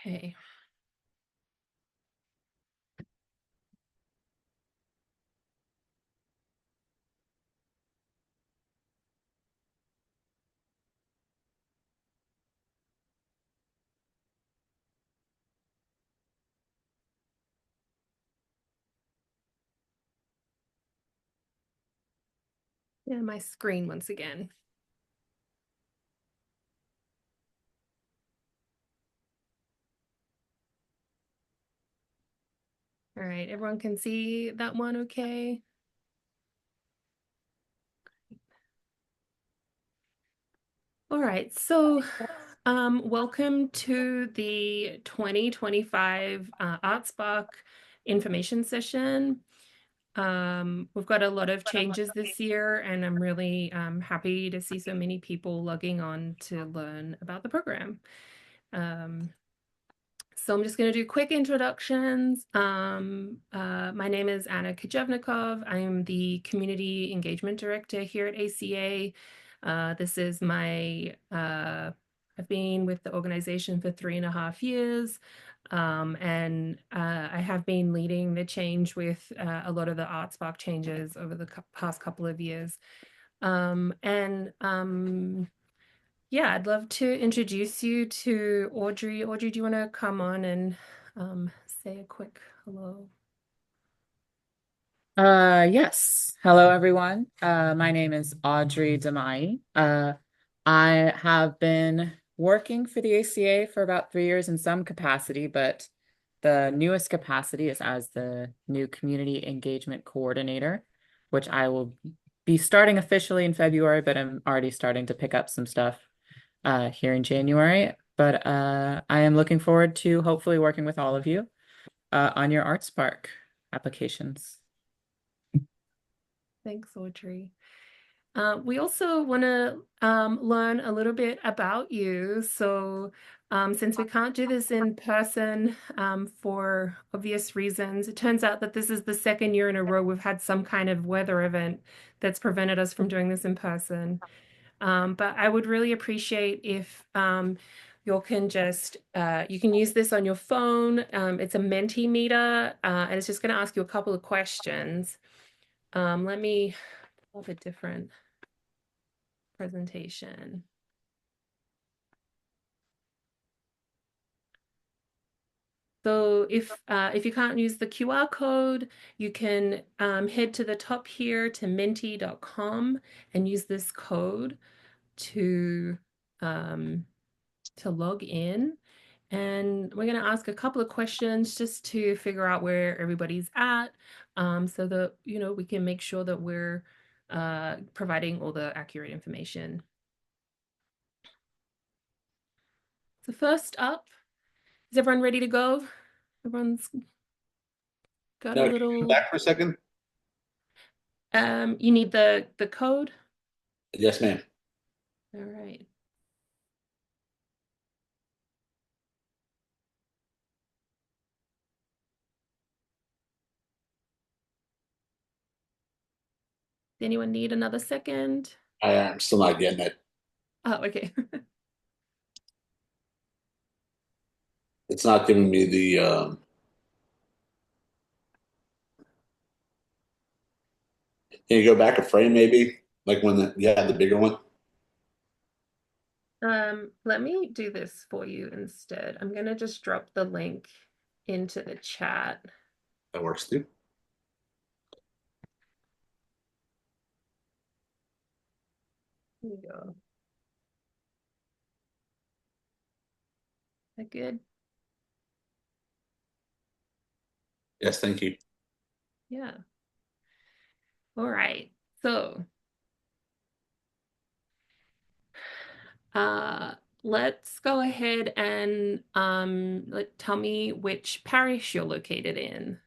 Okay. Yeah, my screen once again. All right, everyone can see that one okay? All right, so welcome to the 2025 ArtSpark information session. We've got a lot of changes this year, and I'm really happy to see so many people logging on to learn about the program. So I'm just going to do quick introductions. My name is Anna Kojevnikov. I am the Community Engagement Director here at ACA. I've been with the organization for 3.5 years, and I have been leading the change with a lot of the ArtSpark changes over the past couple of years. Yeah, I'd love to introduce you to Audrey. Audrey, do you want to come on and say a quick hello? Yes. Hello, everyone. My name is Audrey Demai. I have been working for the ACA for about 3 years in some capacity, but the newest capacity is as the new Community Engagement Coordinator, which I will be starting officially in February, but I'm already starting to pick up some stuff here in January. But I am looking forward to hopefully working with all of you on your ArtSpark applications. Thanks, Audrey. We also want to learn a little bit about you. So, since we can't do this in person for obvious reasons, it turns out that this is the second year in a row we've had some kind of weather event that's prevented us from doing this in person. But I would really appreciate if you can you can use this on your phone. It's a Mentimeter, and it's just going to ask you a couple of questions. Let me pull up a different presentation. So if you can't use the QR code, you can head to the top here to menti.com and use this code to um, log in. And we're going to ask a couple of questions just to figure out where everybody's at, so that, we can make sure that we're providing all the accurate information. So first up, is everyone ready to go? Everyone's got a No, can you come little, back for a second? you need the code? Yes, ma'am. All right. Does anyone need another second? I am still not getting it. Oh, okay. It's not giving me the. Can you go back a frame, maybe? Like when you had the bigger one? Let me do this for you instead. I'm gonna just drop the link into the chat. That works too. Here we go. Is that good? Yes, thank you. Yeah. All right. So, uh, let's go ahead and tell me which parish you're located in.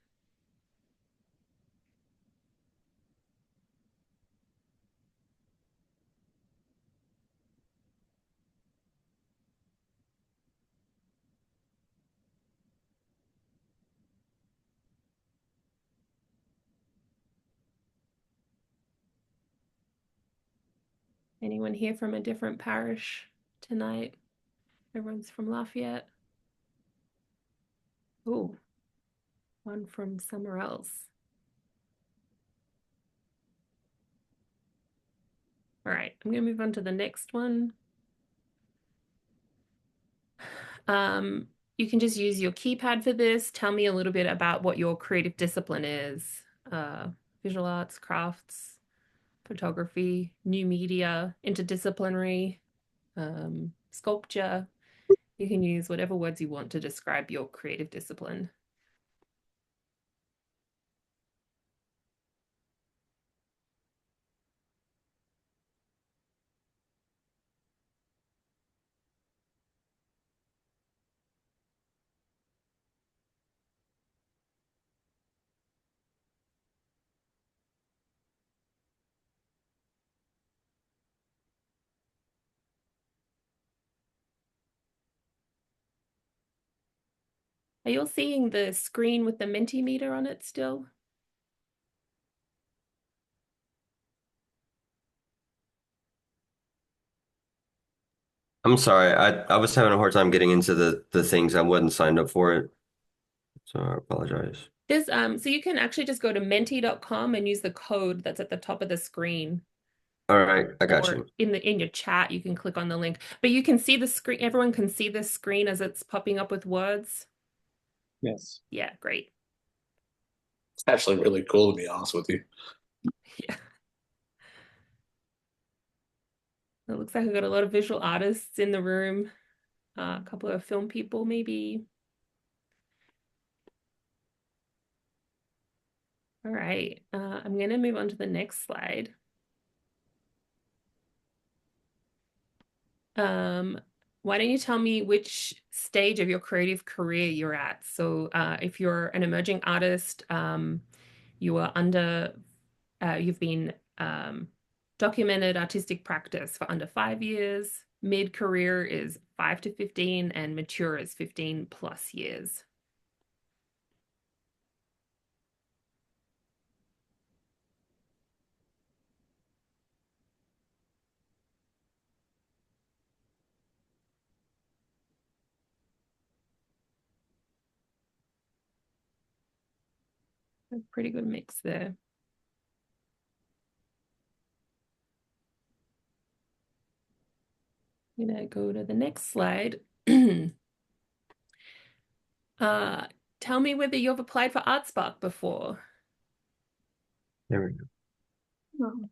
Anyone here from a different parish tonight? Everyone's from Lafayette. Oh, one from somewhere else. All right, I'm going to move on to the next one. Um, you can just use your keypad for this. Tell me a little bit about what your creative discipline is. Uh, Visual arts, crafts, photography, new media, interdisciplinary, sculpture. You can use whatever words you want to describe your creative discipline. Are you all seeing the screen with the Mentimeter on it still? I'm sorry. I was having a hard time getting into the things. I wasn't signed up for it. So I apologize. So you can actually just go to menti.com and use the code that's at the top of the screen, All right, I got or you. in your chat you can click on the link. But you can see the screen, everyone can see this screen as it's popping up with words. Yes. Yeah, great. It's actually really cool to be honest with you. Yeah. It looks like we've got a lot of visual artists in the room, a couple of film people maybe. All right, I'm going to move on to the next slide. Um, why don't you tell me which stage of your creative career you're at? So, if you're an emerging artist, you are under, you've been documented artistic practice for under 5 years. Mid-career is 5 to 15, and mature is 15 plus years. A pretty good mix there. I'm gonna go to the next slide. Uh, Tell me whether you've applied for ArtSpark before. There we go. Oh.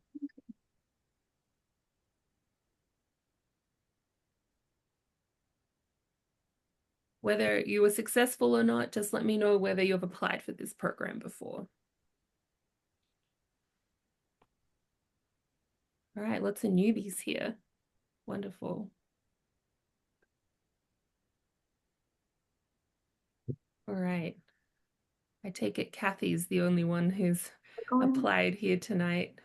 Whether you were successful or not, just let me know whether you've applied for this program before. All right, lots of newbies here. Wonderful. All right. I take it Kathy's the only one who's applied here tonight.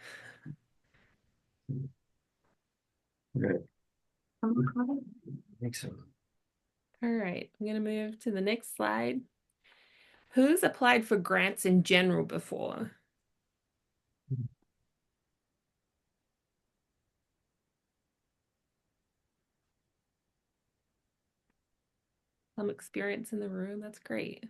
Good. I think so. All right, I'm going to move to the next slide. Who's applied for grants in general before? Some experience in the room. That's great.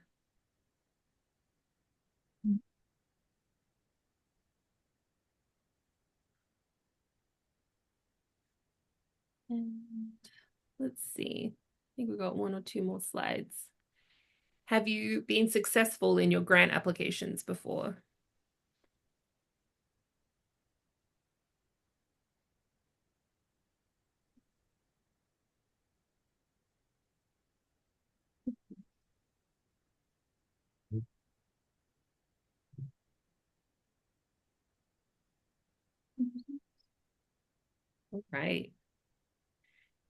And let's see. I think we've got one or two more slides. Have you been successful in your grant applications before? All right.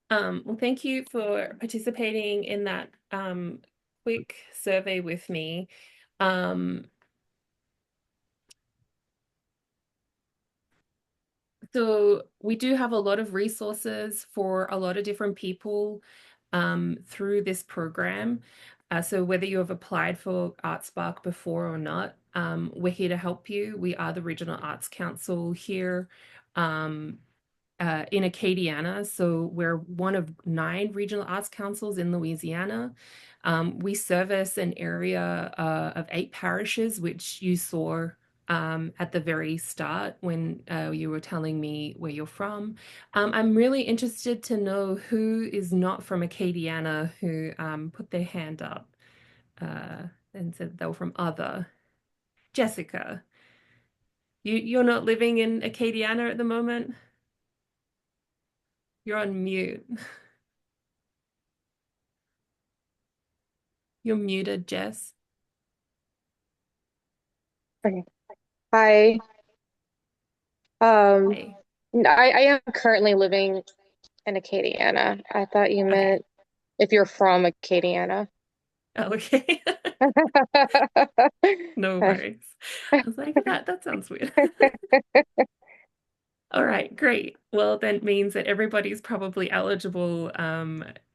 Well, thank you for participating in that quick survey with me. So we do have a lot of resources for a lot of different people through this program. So whether you have applied for ArtSpark before or not, we're here to help you. We are the Regional Arts Council here. in Acadiana. So we're one of 9 regional arts councils in Louisiana. We service an area of 8 parishes, which you saw at the very start when you were telling me where you're from. I'm really interested to know who is not from Acadiana who put their hand up uh, and said they were from other. Jessica, you're not living in Acadiana at the moment? You're on mute. You're muted, Jess. Okay. Hi. Um, Hey. I am currently living in Acadiana. I thought you Okay. meant if you're from Acadiana. Oh, okay. No worries. I was like, that sounds weird. All right, great. Well, that means that everybody's probably eligible.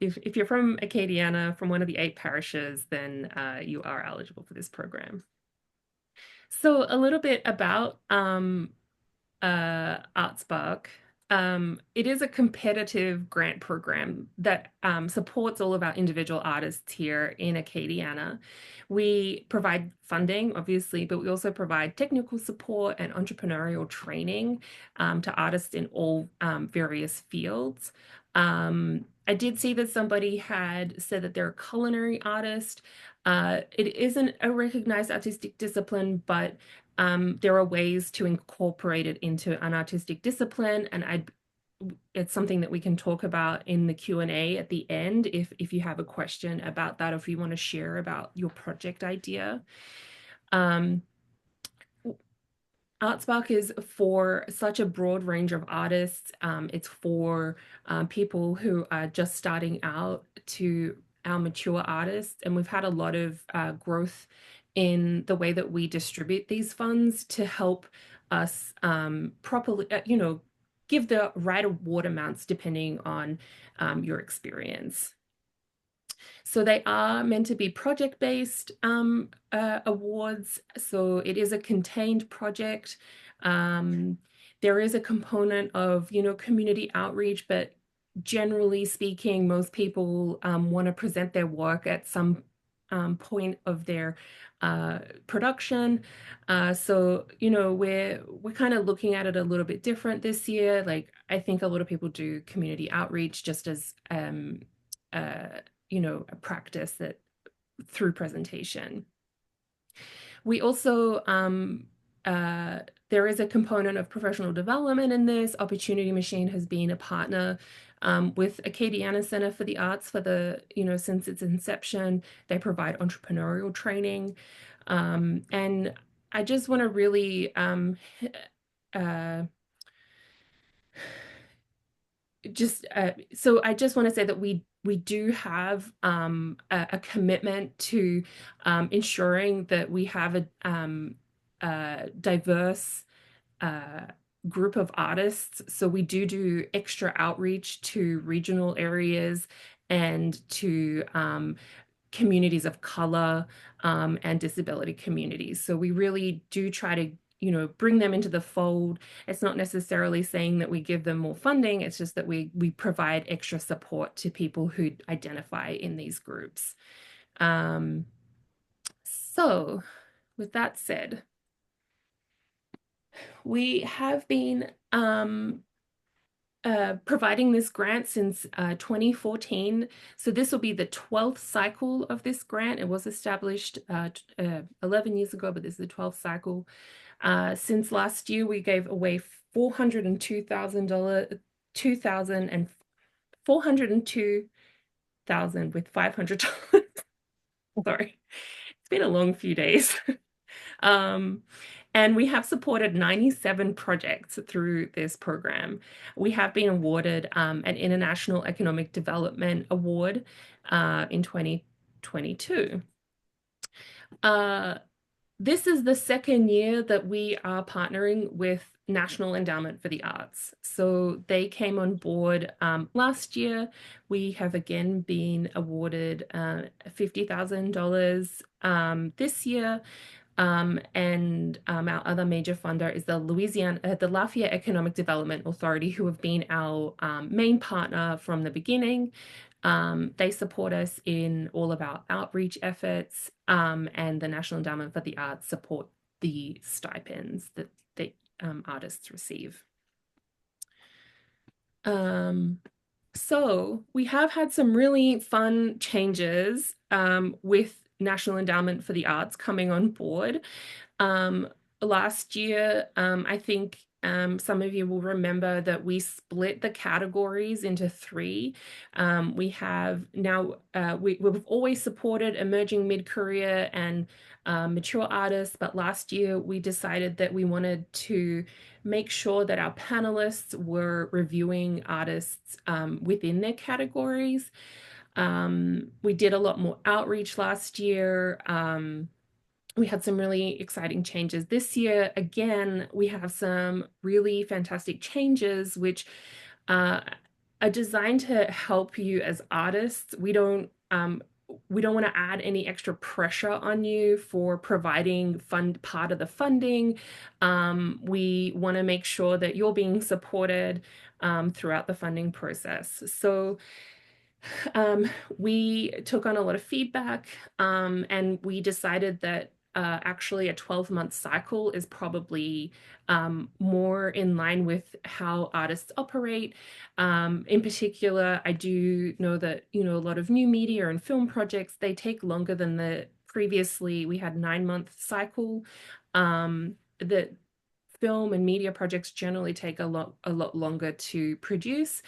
If you're from Acadiana, from one of the 8 parishes, then you are eligible for this program. So a little bit about ArtSpark. It is a competitive grant program that supports all of our individual artists here in Acadiana. We provide funding, obviously, but we also provide technical support and entrepreneurial training to artists in all various fields. I did see that somebody had said that they're a culinary artist. It isn't a recognized artistic discipline, but there are ways to incorporate it into an artistic discipline, and it's something that we can talk about in the Q&A at the end if you have a question about that, or if you want to share about your project idea. Um, ArtSpark is for such a broad range of artists. It's for people who are just starting out to our mature artists, and we've had a lot of growth in the way that we distribute these funds to help us properly, give the right award amounts depending on your experience. So they are meant to be project-based awards. So it is a contained project. There is a component of, community outreach, but generally speaking, most people want to present their work at some point of their production. So, we're kind of looking at it a little bit different this year. Like, I think a lot of people do community outreach just as uh, a practice that through presentation. We also, there is a component of professional development in this. Opportunity Machine has been a partner with Acadiana Center for the Arts for since its inception. They provide entrepreneurial training. And I just want to really so I just want to say that we do have a commitment to ensuring that we have a diverse uh, group of artists. So we do extra outreach to regional areas and to communities of color and disability communities. So we really do try to, bring them into the fold. It's not necessarily saying that we give them more funding. It's just that we provide extra support to people who identify in these groups. So with that said, we have been providing this grant since 2014. So this will be the 12th cycle of this grant. It was established 11 years ago, but this is the 12th cycle. Since last year, we gave away $402,000, 2,000 and 402,000 with $500. Sorry, it's been a long few days. And we have supported 97 projects through this program. We have been awarded an International Economic Development Award in 2022. This is the second year that we are partnering with National Endowment for the Arts. So they came on board last year. We have again been awarded $50,000 this year. Our other major funder is the Lafayette Economic Development Authority, who have been our main partner from the beginning. They support us in all of our outreach efforts, and the National Endowment for the Arts support the stipends that the artists receive. So we have had some really fun changes with National Endowment for the Arts coming on board. Last year, I think some of you will remember that we split the categories into three. We have now, we've always supported emerging mid-career and mature artists, but last year we decided that we wanted to make sure that our panelists were reviewing artists within their categories. We did a lot more outreach last year. We had some really exciting changes this year. Again, we have some really fantastic changes which are designed to help you as artists. We don't want to add any extra pressure on you for providing part of the funding. We want to make sure that you're being supported throughout the funding process. So we took on a lot of feedback, and we decided that actually a 12-month cycle is probably more in line with how artists operate. In particular, I do know that, a lot of new media and film projects, they take longer than previously we had 9-month cycle. The film and media projects generally take a lot longer to produce.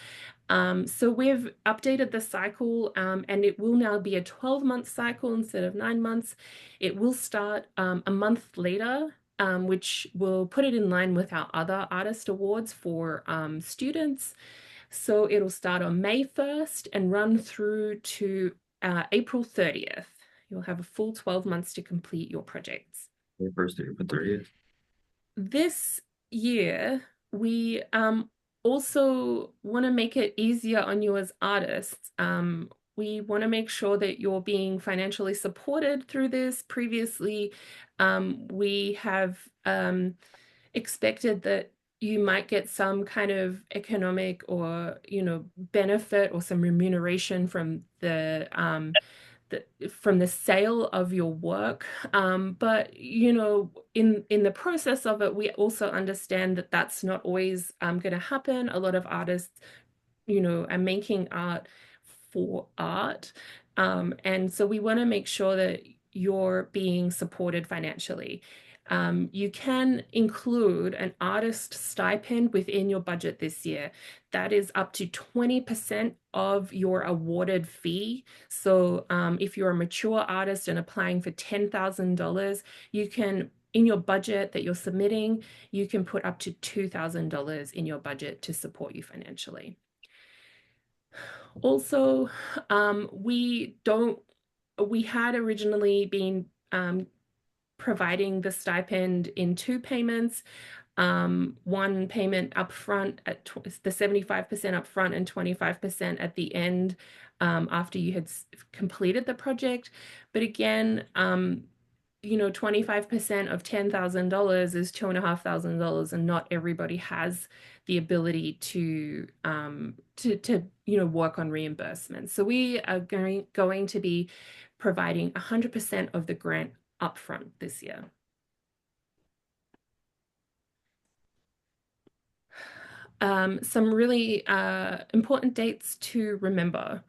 So we've updated the cycle, and it will now be a 12-month cycle instead of 9 months. It will start a month later, which will put it in line with our other artist awards for students. So it'll start on May 1st and run through to April 30th. You'll have a full 12 months to complete your projects. May 1st to April 30th. This year, we also want to make it easier on you as artists. We want to make sure that you're being financially supported through this. Previously, we have expected that you might get some kind of economic or, benefit or some remuneration from the sale of your work. But, in the process of it, we also understand that that's not always going to happen. A lot of artists, are making art for art. And so we want to make sure that you're being supported financially. You can include an artist stipend within your budget this year. That is up to 20% of your awarded fee. So if you're a mature artist and applying for $10,000, you can, in your budget that you're submitting, you can put up to $2,000 in your budget to support you financially. Also, we had originally been providing the stipend in 2 payments. One payment upfront at the 75% upfront and 25% at the end after you had completed the project. But again, 25% of $10,000 is $2,500, and not everybody has the ability to work on reimbursement. So we are going to be providing 100% of the grant upfront this year. Some really important dates to remember.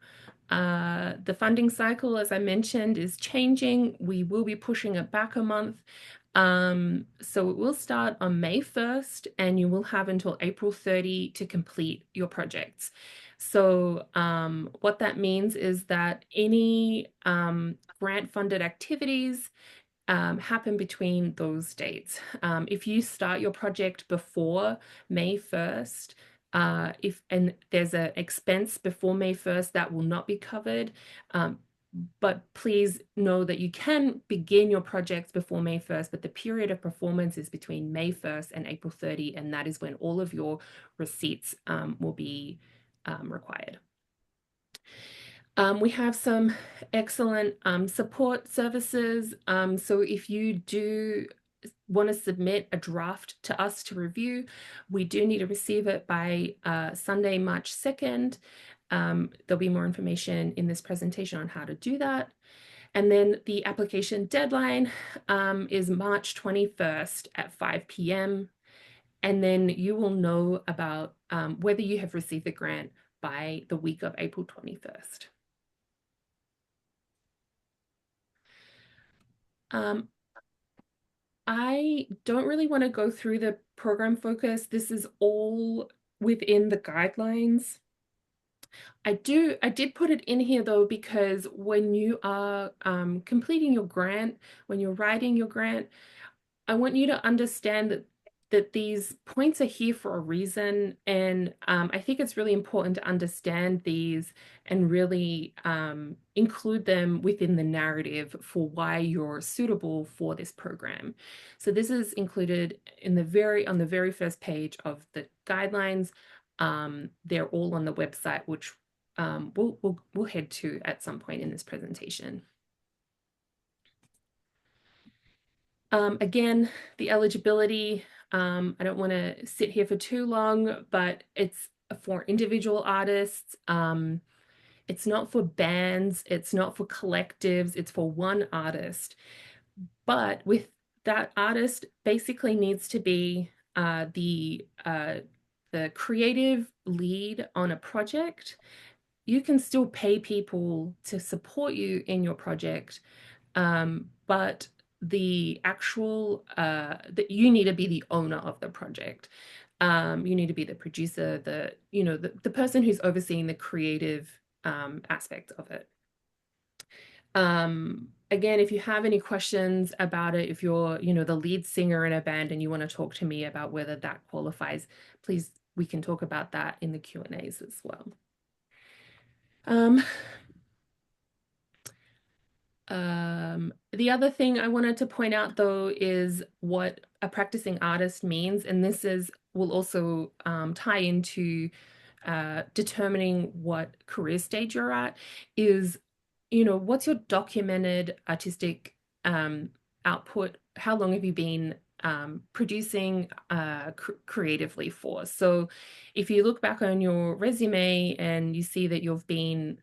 The funding cycle, as I mentioned, is changing. We will be pushing it back a month. So it will start on May 1st, and you will have until April 30 to complete your projects. So what that means is that any grant-funded activities happen between those dates. If you start your project before May 1st, and there's an expense before May 1st, that will not be covered. But please know that you can begin your projects before May 1st, but the period of performance is between May 1st and April 30, and that is when all of your receipts will be required. We have some excellent support services. So if you do want to submit a draft to us to review, we do need to receive it by Sunday, March 2nd. There'll be more information in this presentation on how to do that. And then the application deadline is March 21st at 5 p.m. And then you will know about whether you have received the grant by the week of April 21st. I don't really want to go through the program focus. This is all within the guidelines. I did put it in here though, because when you are completing your grant, when you're writing your grant, I want you to understand that these points are here for a reason, and I think it's really important to understand these and really include them within the narrative for why you're suitable for this program. So this is included in on the very first page of the guidelines. They're all on the website, which we'll head to at some point in this presentation. Again, the eligibility, I don't want to sit here for too long, but it's for individual artists. It's not for bands, it's not for collectives, it's for one artist. But with that artist basically needs to be the creative lead on a project. You can still pay people to support you in your project, but the actual that you need to be the owner of the project. You need to be the producer, the person who's overseeing the creative aspect of it. Again, if you have any questions about it, if you're, the lead singer in a band and you want to talk to me about whether that qualifies, please, we can talk about that in the Q&As as well. The other thing I wanted to point out though is what a practicing artist means, and will also tie into determining what career stage you're at, is, what's your documented artistic output? How long have you been producing creatively for? So if you look back on your resume and you see that you've been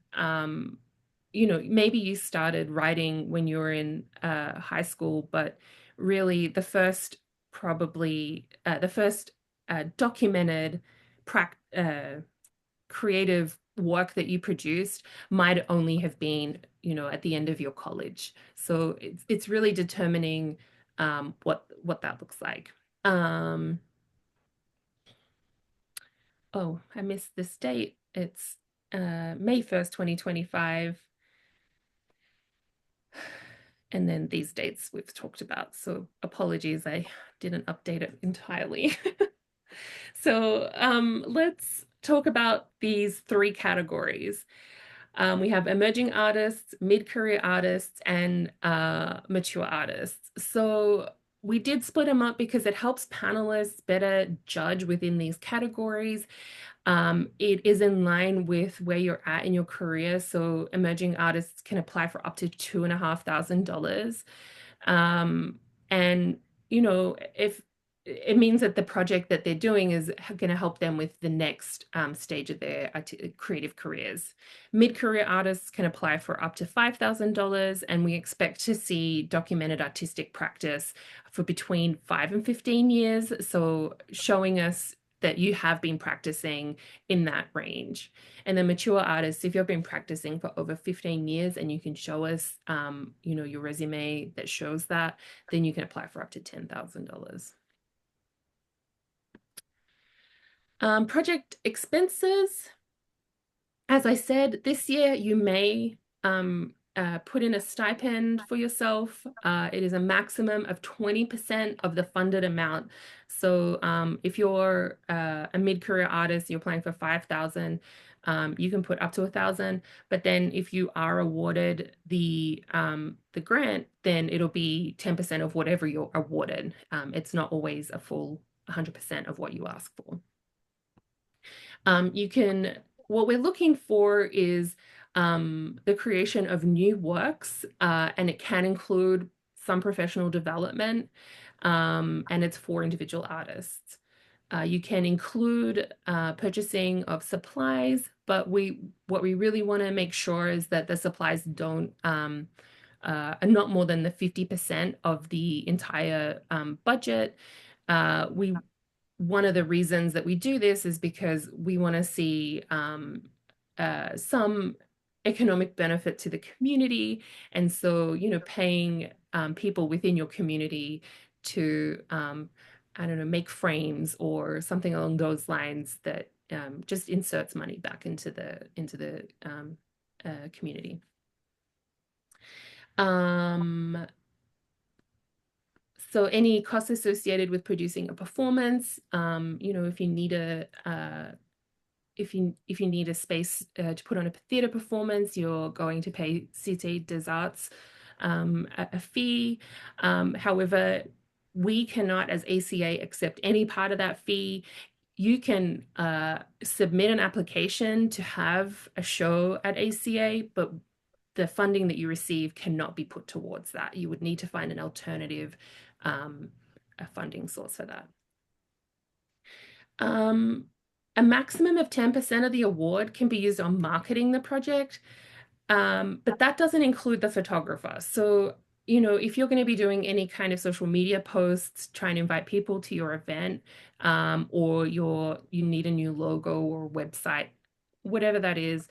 maybe you started writing when you were in high school, but really the first documented creative work that you produced might only have been, at the end of your college. So it's really determining what that looks like. Oh, I missed this date. It's May 1st, 2025. And then these dates we've talked about. So apologies, I didn't update it entirely. So let's talk about these three categories. We have emerging artists, mid-career artists, and mature artists. So we did split them up because it helps panelists better judge within these categories. It is in line with where you're at in your career. So emerging artists can apply for up to $2,500. And, if it means that the project that they're doing is going to help them with the next stage of their creative careers. Mid-career artists can apply for up to $5,000, and we expect to see documented artistic practice for between 5 and 15 years. So showing us that you have been practicing in that range. And then mature artists, if you've been practicing for over 15 years and you can show us, your resume that shows that, then you can apply for up to $10,000. Project expenses. As I said, this year you may put in a stipend for yourself. It is a maximum of 20% of the funded amount. So if you're a mid-career artist, you're applying for $5,000, you can put up to $1,000. But then if you are awarded the grant, then it'll be 10% of whatever you're awarded. It's not always a full 100% of what you ask for. What we're looking for is the creation of new works, and it can include some professional development, and it's for individual artists. You can include purchasing of supplies, but what we really want to make sure is that the supplies don't are not more than the 50% of the entire budget. We One of the reasons that we do this is because we want to see some economic benefit to the community, and so paying people within your community to I don't know, make frames or something along those lines that just inserts money back into the community. So any costs associated with producing a performance, if you need if you need a space to put on a theater performance, you're going to pay Cité des Arts a fee. However, we cannot, as ACA, accept any part of that fee. You can submit an application to have a show at ACA, but the funding that you receive cannot be put towards that. You would need to find an alternative a funding source for that. A maximum of 10% of the award can be used on marketing the project, but that doesn't include the photographer. So, if you're going to be doing any kind of social media posts, trying to invite people to your event, or you need a new logo or website, whatever that is,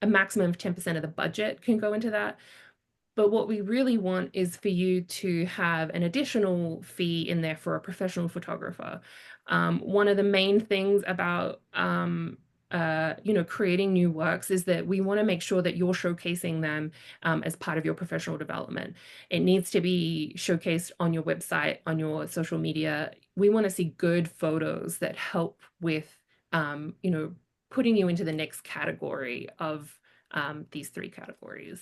a maximum of 10% of the budget can go into that. But what we really want is for you to have an additional fee in there for a professional photographer. One of the main things about creating new works is that we want to make sure that you're showcasing them as part of your professional development. It needs to be showcased on your website, on your social media. We want to see good photos that help with putting you into the next category of these three categories.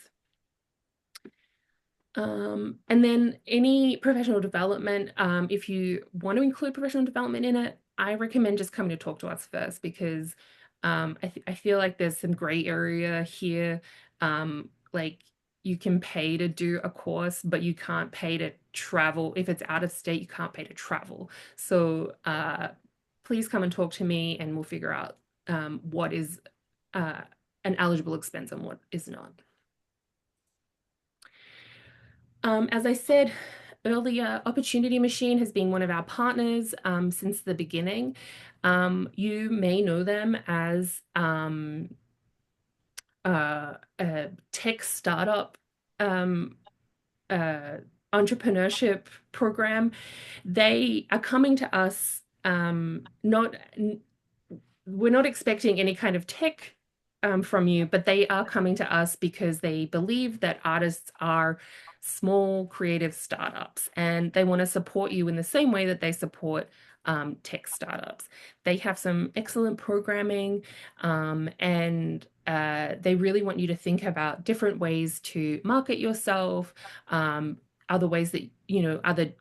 And then any professional development, if you want to include professional development in it, I recommend just coming to talk to us first, because I feel like there's some gray area here. Like, you can pay to do a course, but you can't pay to travel. If it's out of state, you can't pay to travel. So please come and talk to me, and we'll figure out what is an eligible expense and what is not. As I said earlier, Opportunity Machine has been one of our partners since the beginning. You may know them as a tech startup entrepreneurship program. They are coming to us, we're not expecting any kind of tech from you, but they are coming to us because they believe that artists are small creative startups, and they want to support you in the same way that they support tech startups. They have some excellent programming, and they really want you to think about different ways to market yourself, other ways that, other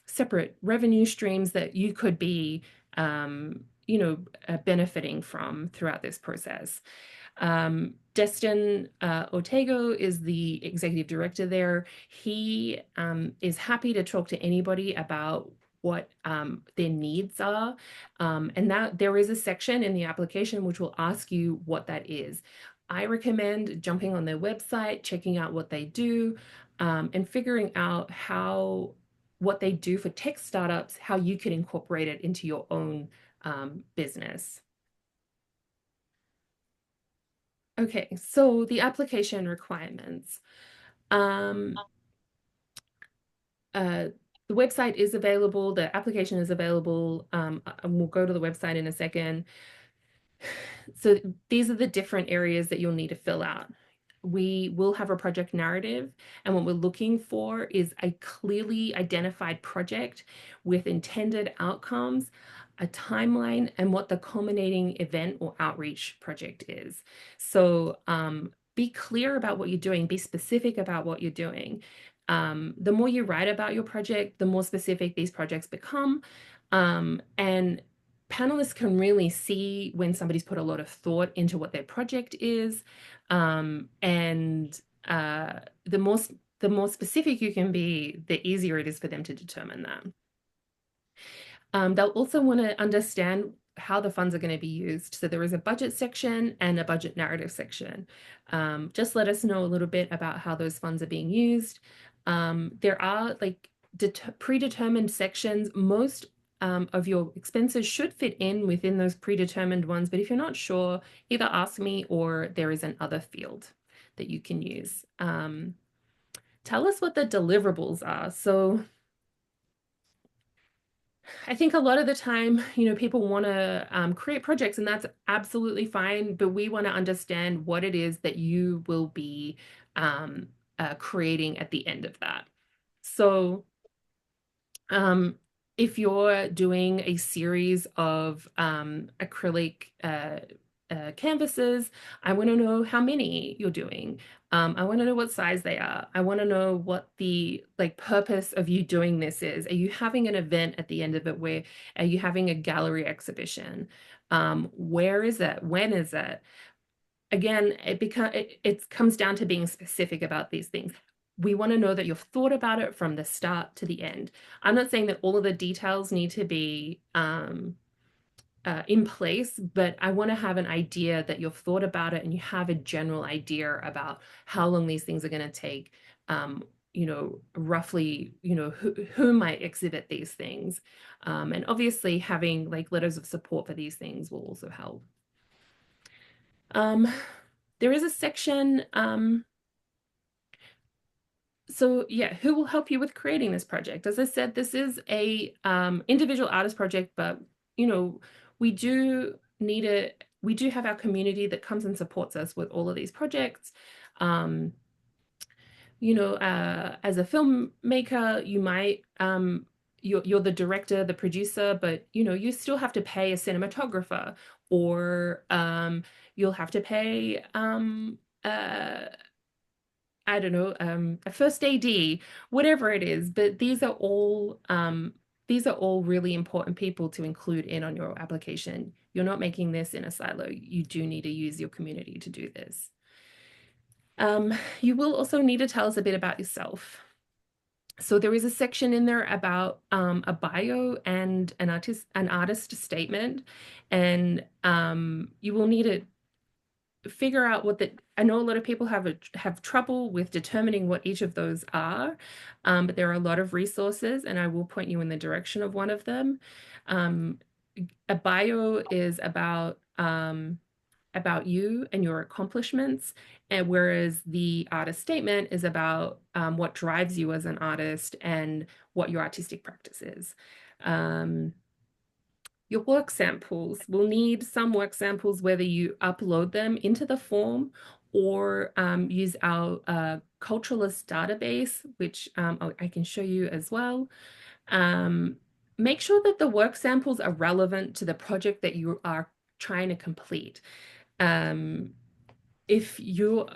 separate revenue streams that you could be benefiting from throughout this process. Destin Ortego is the executive director there. He is happy to talk to anybody about what their needs are, and that there is a section in the application which will ask you what that is. I recommend jumping on their website, checking out what they do, and figuring out what they do for tech startups, how you can incorporate it into your own business. Okay, so the application requirements. The website is available, the application is available, and we'll go to the website in a second. So these are the different areas that you'll need to fill out. We will have a project narrative, and what we're looking for is a clearly identified project with intended outcomes, a timeline, and what the culminating event or outreach project is. So be clear about what you're doing, be specific about what you're doing. The more you write about your project, the more specific these projects become, and panelists can really see when somebody's put a lot of thought into what their project is, and the more specific you can be, the easier it is for them to determine that. They'll also want to understand how the funds are going to be used. So there is a budget section and a budget narrative section. Just let us know a little bit about how those funds are being used. There are like predetermined sections. Most of your expenses should fit in within those predetermined ones, but if you're not sure, either ask me or there is another field that you can use. Tell us what the deliverables are. So I think a lot of the time, people want to create projects, and that's absolutely fine, but we want to understand what it is that you will be creating at the end of that. So if you're doing a series of acrylic canvases, I want to know how many you're doing. I want to know what size they are. I want to know what the purpose of you doing this is. Are you having an event at the end of it? Where are you having a gallery exhibition? Where is it? When is it? Again, it comes down to being specific about these things. We want to know that you've thought about it from the start to the end. I'm not saying that all of the details need to be in place, but I want to have an idea that you've thought about it and you have a general idea about how long these things are going to take, roughly, who might exhibit these things. And obviously having letters of support for these things will also help. There is a section, so yeah, who will help you with creating this project? As I said, this is a individual artist project, but we do have our community that comes and supports us with all of these projects. As a filmmaker, you might you're the director, the producer, but you still have to pay a cinematographer, or you'll have to pay I don't know, a first AD, whatever it is. But these are all really important people to include in on your application. You're not making this in a silo. You do need to use your community to do this. You will also need to tell us a bit about yourself. So there is a section in there about a bio and an artist statement, and you will need to figure out I know a lot of people have trouble with determining what each of those are, but there are a lot of resources, and I will point you in the direction of one of them. A bio is about you and your accomplishments, and whereas the artist statement is about what drives you as an artist and what your artistic practice is. Your work samples, will need some work samples, whether you upload them into the form or use our culturalist database, which I can show you as well. Make sure that the work samples are relevant to the project that you are trying to complete. If you're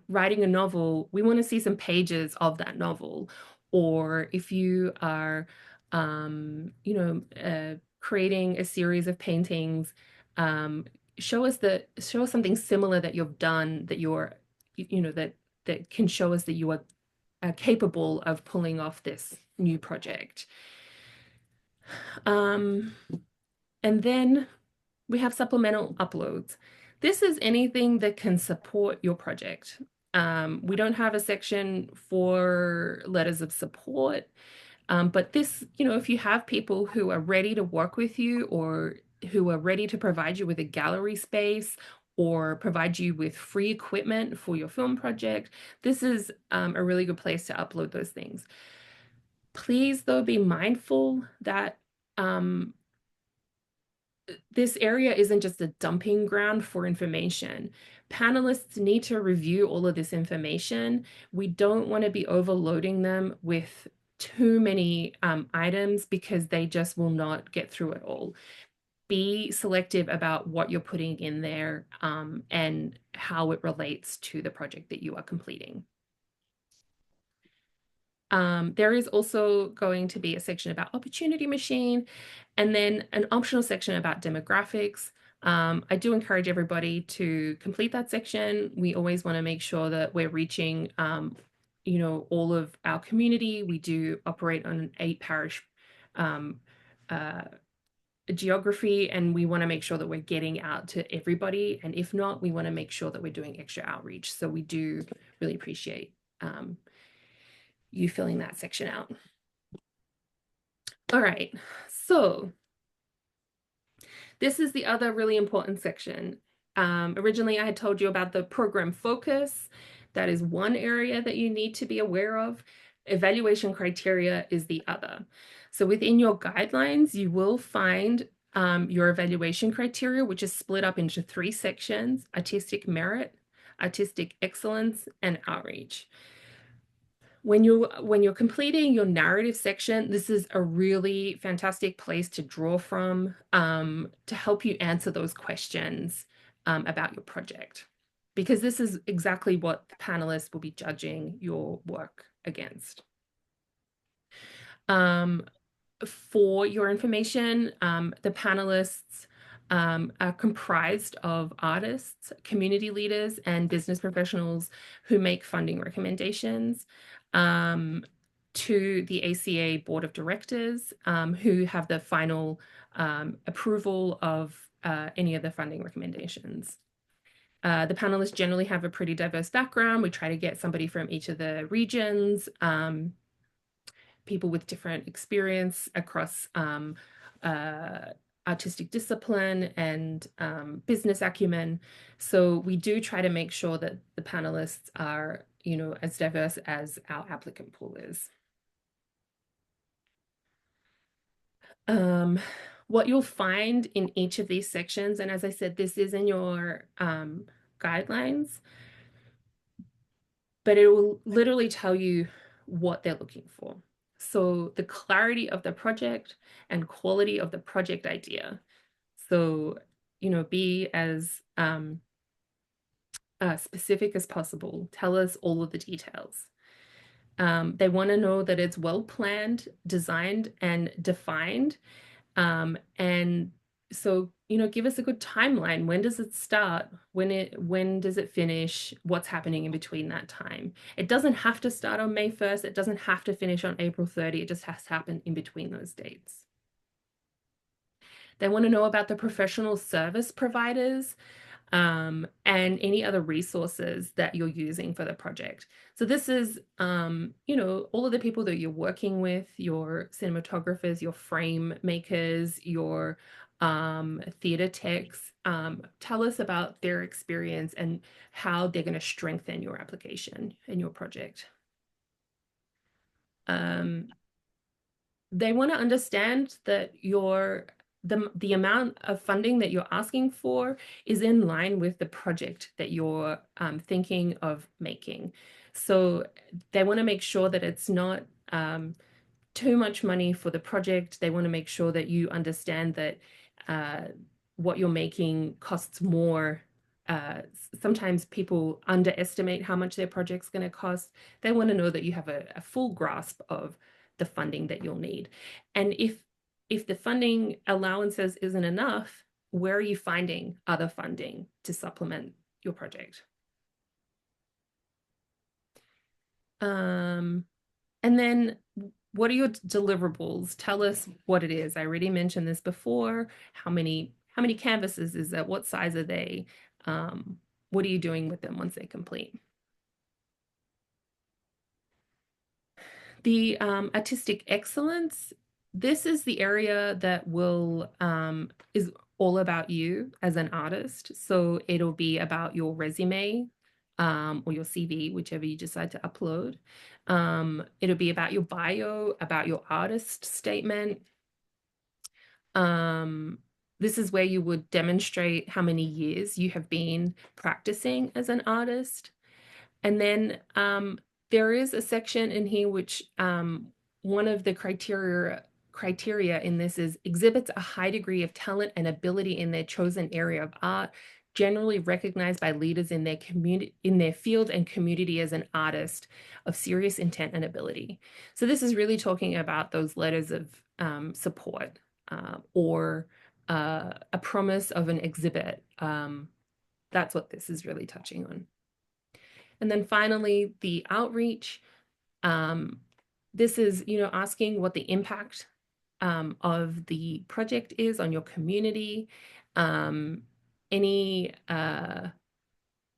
writing a novel, we want to see some pages of that novel. Or if you are, creating a series of paintings, show us something similar that you've done, that that can show us that you are capable of pulling off this new project. And then we have supplemental uploads. This is anything that can support your project. We don't have a section for letters of support, but this, if you have people who are ready to work with you, or who are ready to provide you with a gallery space, or provide you with free equipment for your film project, this is a really good place to upload those things. Please, though, be mindful that this area isn't just a dumping ground for information. Panelists need to review all of this information. We don't want to be overloading them with too many items, because they just will not get through it all. Be selective about what you're putting in there and how it relates to the project that you are completing. There is also going to be a section about opportunity machine and then an optional section about demographics. I do encourage everybody to complete that section. We always want to make sure that we're reaching, all of our community. We do operate on an 8 parish uh, geography, and we want to make sure that we're getting out to everybody. And if not, we want to make sure that we're doing extra outreach. So we do really appreciate you filling that section out. All right, so this is the other really important section. Originally, I had told you about the program focus. That is one area that you need to be aware of. Evaluation criteria is the other. So within your guidelines, you will find your evaluation criteria, which is split up into 3 sections: artistic merit, artistic excellence, and outreach. When you're completing your narrative section, this is a really fantastic place to draw from to help you answer those questions about your project, because this is exactly what the panelists will be judging your work against. For your information, the panelists are comprised of artists, community leaders, and business professionals who make funding recommendations to the ACA Board of Directors, who have the final approval of any of the funding recommendations. The panelists generally have a pretty diverse background. We try to get somebody from each of the regions, people with different experience across artistic discipline and business acumen. So we do try to make sure that the panelists are, as diverse as our applicant pool is. What you'll find in each of these sections, and as I said, this is in your guidelines, but it will literally tell you what they're looking for. So the clarity of the project and quality of the project idea. So, be as specific as possible. Tell us all of the details. They want to know that it's well planned, designed, and defined. And so, give us a good timeline. When does it start? When does it finish? What's happening in between that time? It doesn't have to start on May 1st. It doesn't have to finish on April 30. It just has to happen in between those dates. They want to know about the professional service providers and any other resources that you're using for the project. So this is, all of the people that you're working with, your cinematographers, your frame makers, your theater techs. Tell us about their experience and how they're going to strengthen your application and your project. They want to understand that the amount of funding that you're asking for is in line with the project that you're thinking of making. So they want to make sure that it's not too much money for the project. They want to make sure that you understand that what you're making costs more. Sometimes people underestimate how much their project's going to cost. They want to know that you have a full grasp of the funding that you'll need. And if the funding allowances isn't enough, where are you finding other funding to supplement your project? And then what are your deliverables? Tell us what it is. I already mentioned this before. How many canvases is that? What size are they? What are you doing with them once they complete? The artistic excellence, this is the area that will is all about you as an artist. So it'll be about your resume or your CV, whichever you decide to upload. It'll be about your bio, about your artist statement. This is where you would demonstrate how many years you have been practicing as an artist. And then there is a section in here which one of the criteria in this is exhibits a high degree of talent and ability in their chosen area of art, generally recognized by leaders in their community, in their field and community as an artist of serious intent and ability. So this is really talking about those letters of support or a promise of an exhibit. That's what this is really touching on. And then finally, the outreach. This is, asking what the impact of the project is on your community. Any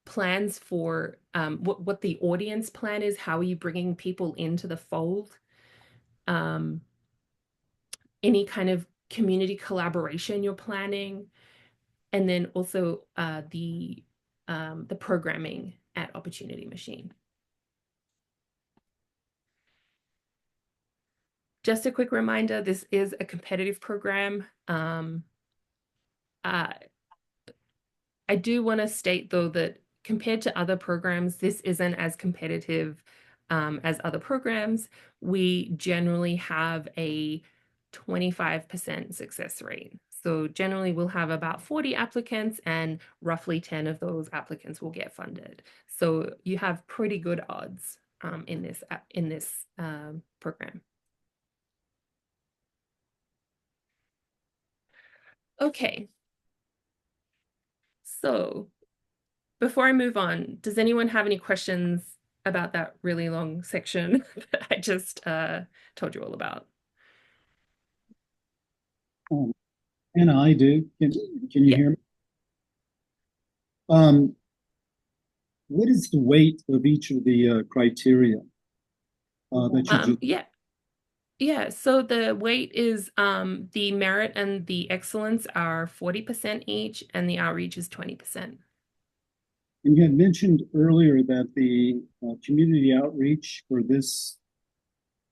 plans for what the audience plan is. How are you bringing people into the fold? Any kind of community collaboration you're planning, and then also the programming at Opportunity Machine. Just a quick reminder, this is a competitive program. I do want to state, though, that compared to other programs, this isn't as competitive as other programs. We generally have a 25% success rate. So generally we'll have about 40 applicants and roughly 10 of those applicants will get funded. So you have pretty good odds in this program. Okay. So before I move on, does anyone have any questions about that really long section that I just told you all about? And I do. Can you hear me? What is the weight of each of the criteria that you just? Yeah. So the weight is the merit and the excellence are 40% each, and the outreach is 20%. And you had mentioned earlier that the community outreach for this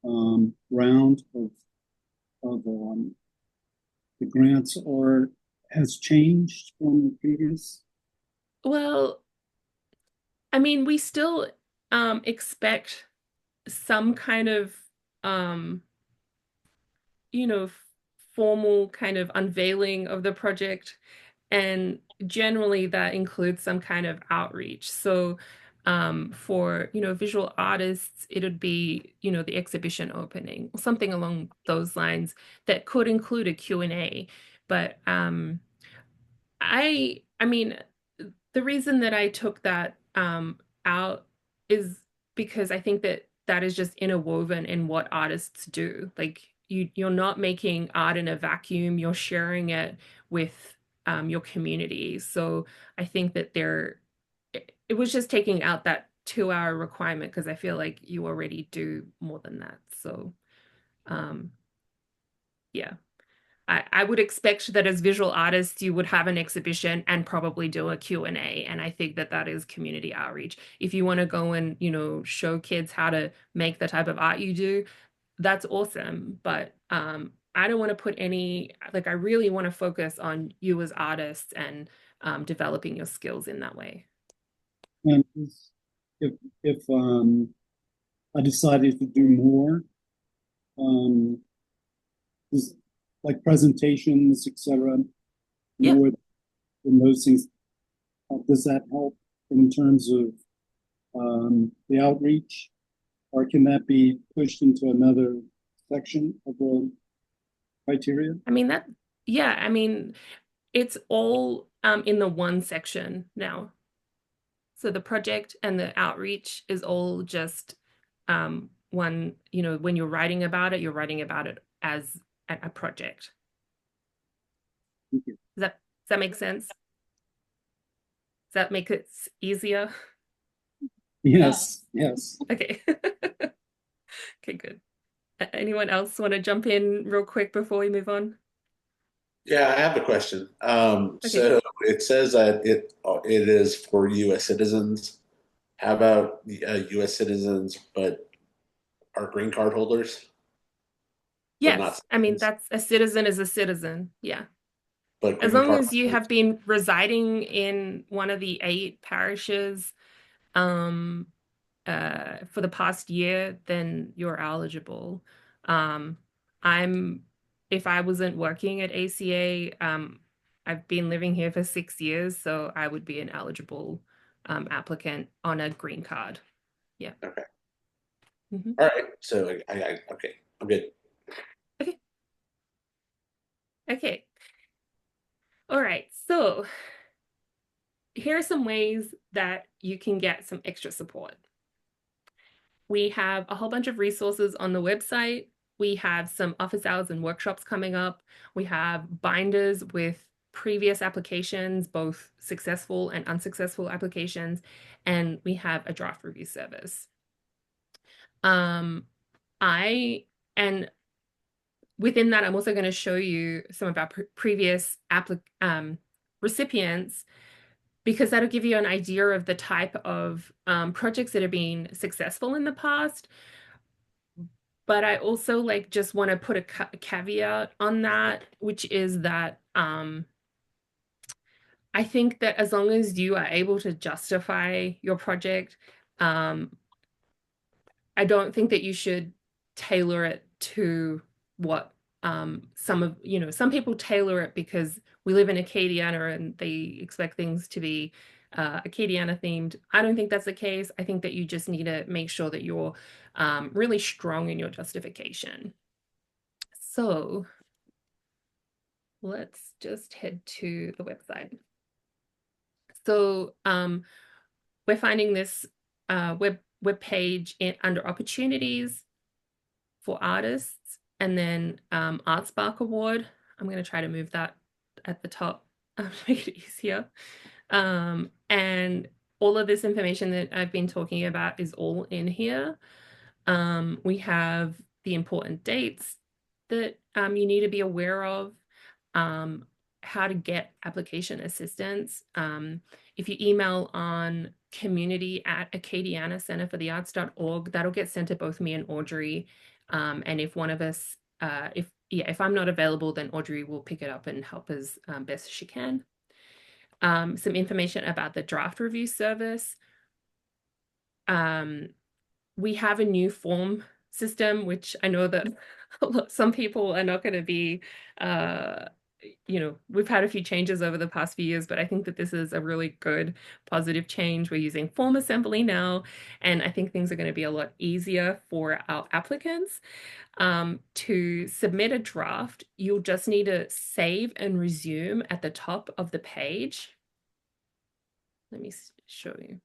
round of the grants has changed from previous. Well, I mean, we still expect some kind of formal kind of unveiling of the project, and generally that includes some kind of outreach. So for visual artists, it would be the exhibition opening, something along those lines that could include a Q&A. But I mean, the reason that I took that out is because I think that that is just interwoven in what artists do. Like you're not making art in a vacuum, you're sharing it with your community. So I think that it was just taking out that 2-hour requirement because I feel like you already do more than that. So yeah. I would expect that as visual artists, you would have an exhibition and probably do a Q&A. And I think that that is community outreach. If you want to go and, show kids how to make the type of art you do, that's awesome. But I don't want to put I really want to focus on you as artists and developing your skills in that way. And if I decided to do more, like presentations, etc., Yeah. more than those things, does that help in terms of the outreach, or can that be pushed into another section of the criteria? I mean, it's all in the one section now. So the project and the outreach is all just one, when you're writing about it, you're writing about it as a project. Thank you. Does that make sense? Does that make it easier? Yes, yes. Okay. Okay, good. Anyone else want to jump in real quick before we move on? Yeah, I have a question. Okay. So it says that it is for U.S. citizens. How about U.S. citizens, but are green card holders, but not Yes, I mean, citizens, that's a citizen is a citizen. Yeah. but As green long card as you holders? have been residing in one of the 8 parishes for the past year, then you're eligible. If I wasn't working at ACA, I've been living here for 6 years, so I would be an eligible applicant on a green card. Yeah. Okay. Mhm. All right. So okay, I'm good. Okay. Okay. All right. So here are some ways that you can get some extra support. We have a whole bunch of resources on the website. We have some office hours and workshops coming up. We have binders with previous applications, both successful and unsuccessful applications, and we have a draft review service. I and within that, I'm also going to show you some of our previous recipients, because that'll give you an idea of the type of projects that have been successful in the past. But I also just want to put a caveat on that, which is that I think that as long as you are able to justify your project, I don't think that you should tailor it to what some people tailor it because we live in Acadiana and they expect things to be Acadiana themed. I don't think that's the case. I think that you just need to make sure that you're really strong in your justification. So let's just head to the website. So we're finding this web page under opportunities for artists, and then ArtSpark Award. I'm going to try to move that at the top to make it easier. And all of this information that I've been talking about is all in here. We have the important dates that you need to be aware of, how to get application assistance. If you email on community@acadianacenterforthearts.org, that'll get sent to both me and Audrey. And if one of us, if I'm not available, then Audrey will pick it up and help as best as she can. Some information about the draft review service. We have a new form system, which I know that some people are not going to be, we've had a few changes over the past few years, but I think that this is a really good positive change. We're using form assembly now, and I think things are going to be a lot easier for our applicants. To submit a draft, you'll just need to save and resume at the top of the page. Let me show you.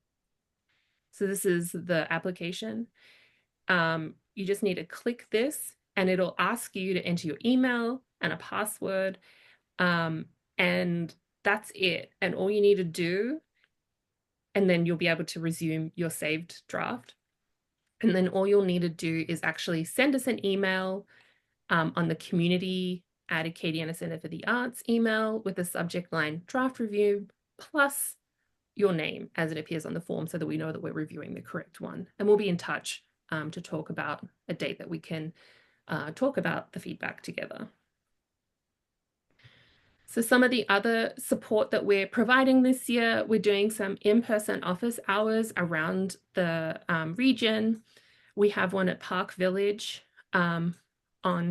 So this is the application. You just need to click this and it'll ask you to enter your email and a password. And that's it. And all you need to do, and then you'll be able to resume your saved draft. And then all you'll need to do is actually send us an email on the community@Acadiana Center for the Arts email with the subject line draft review plus your name as it appears on the form so that we know that we're reviewing the correct one. And we'll be in touch to talk about a date that we can talk about the feedback together. So some of the other support that we're providing this year, we're doing some in-person office hours around the region. We have one at Park Village on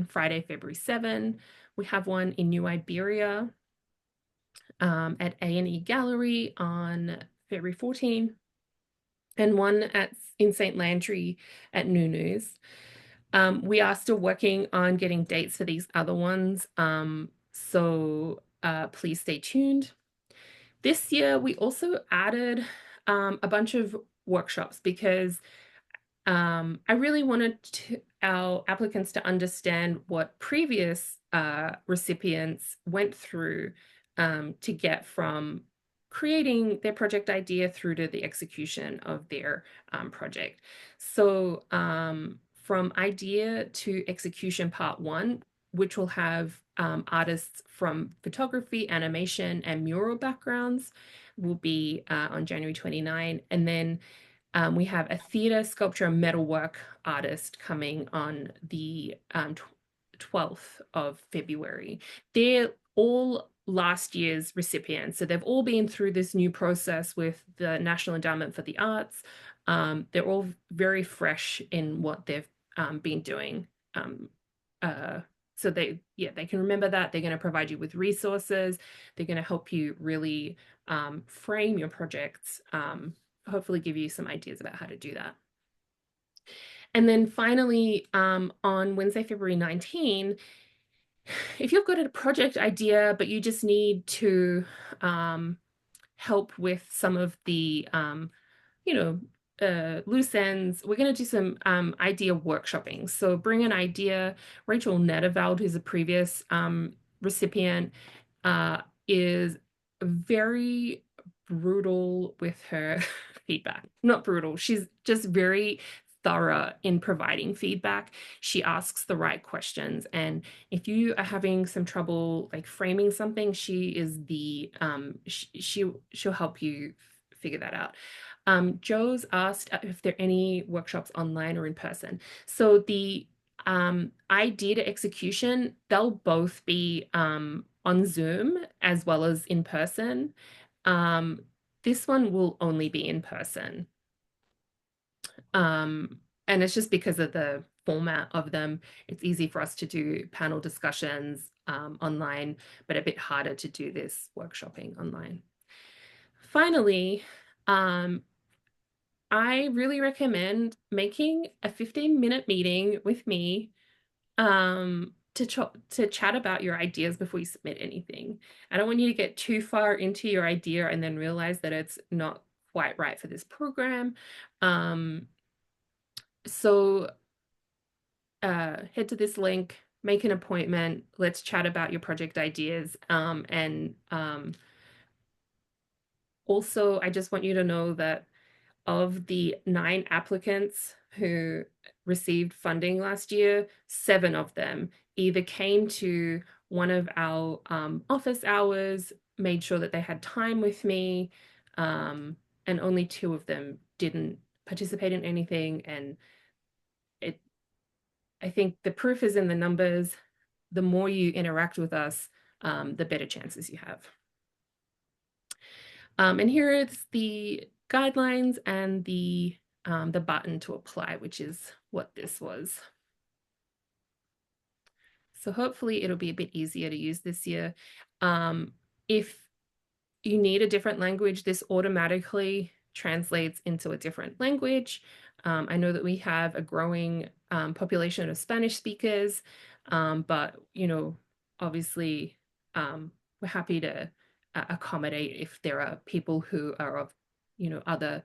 Friday, February 7. We have one in New Iberia at A&E Gallery on February 14, and one in St. Landry at Nunu's. We are still working on getting dates for these other ones, so please stay tuned. This year, we also added a bunch of workshops because I really wanted our applicants to understand what previous recipients went through to get from creating their project idea through to the execution of their project. So from idea to execution part 1, which will have artists from photography, animation, and mural backgrounds, will be on January 29. And then we have a theater, sculpture, and metalwork artist coming on the 12th of February. They're all last year's recipients. So they've all been through this new process with the National Endowment for the Arts. They're all very fresh in what they've been doing so they can remember that. They're going to provide you with resources. They're going to help you really frame your projects, hopefully give you some ideas about how to do that. And then finally, on Wednesday, February 19, if you've got a project idea, but you just need to help with some of the, loose ends, we're going to do some idea workshopping. So bring an idea. Rachel Netterveld, who's a previous recipient, is very brutal with her feedback. Not brutal, she's just very thorough in providing feedback. She asks the right questions, and if you are having some trouble like framing something, she is the she'll help you figure that out. Joe's asked if there are any workshops online or in person. So the idea to execution, they'll both be on Zoom as well as in person. This one will only be in person. And it's just because of the format of them. It's easy for us to do panel discussions online, but a bit harder to do this workshopping online. Finally, I really recommend making a 15-minute meeting with me to chat about your ideas before you submit anything. I don't want you to get too far into your idea and then realize that it's not quite right for this program. So head to this link, make an appointment, let's chat about your project ideas. And also, I just want you to know that of the 9 applicants who received funding last year, 7 of them either came to one of our office hours, made sure that they had time with me, and only 2 of them didn't participate in anything. And I think the proof is in the numbers. The more you interact with us, the better chances you have. And here is the guidelines and the button to apply, which is what this was. So hopefully it'll be a bit easier to use this year. If you need a different language, this automatically translates into a different language. I know that we have a growing population of Spanish speakers, but obviously we're happy to accommodate if there are people who are of other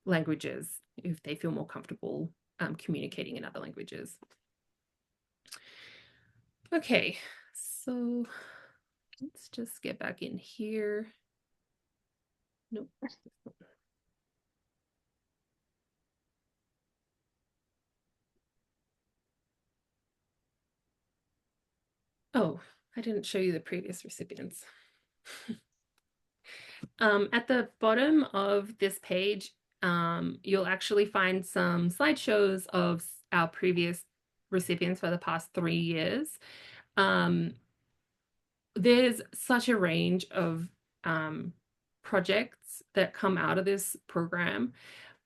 languages, if they feel more comfortable communicating in other languages. Okay, so let's just get back in here. Nope. Oh, I didn't show you the previous recipients. At the bottom of this page, you'll actually find some slideshows of our previous recipients for the past 3 years. There's such a range of projects that come out of this program.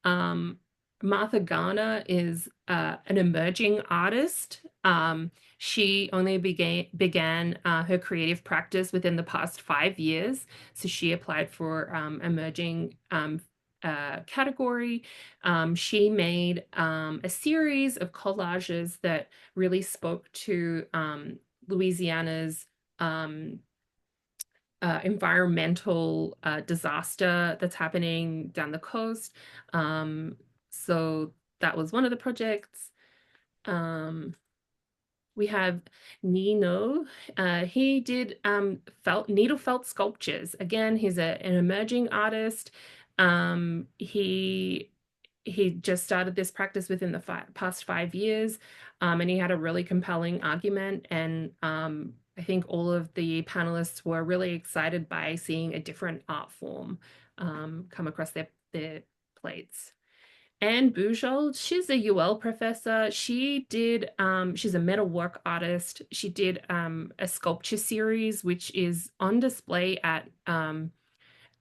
Martha Garner is an emerging artist. She only began her creative practice within the past 5 years. So she applied for emerging category. She made a series of collages that really spoke to Louisiana's environmental disaster that's happening down the coast. So that was one of the projects. We have Nino. He did needle felt sculptures. Again, he's an emerging artist. He just started this practice within the past 5 years, and he had a really compelling argument. And I think all of the panelists were really excited by seeing a different art form come across their plates. Anne Bujold, she's a UL professor. She did, she's a metalwork artist. She did a sculpture series, which is on display at